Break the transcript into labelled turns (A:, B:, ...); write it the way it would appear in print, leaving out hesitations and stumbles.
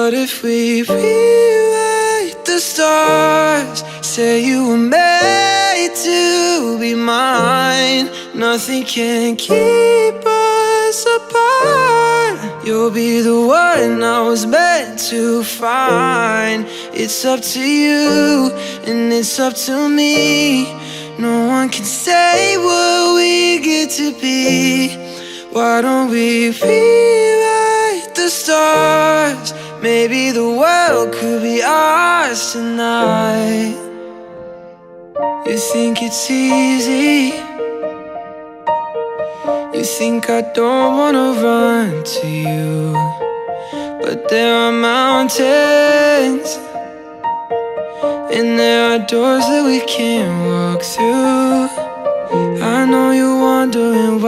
A: What if we rewrite the stars? Say you were made to be mine. Nothing can keep us apart. You'll be the one I was meant to find. It's up to you, and it's up to me. No one can say what we get to be. Why don't we rewrite the stars? Maybe the world could be ours tonight. You think it's easy? You think I don't wanna run to you, but there are mountains, and there are doors that we can't walk through. I know you're wondering why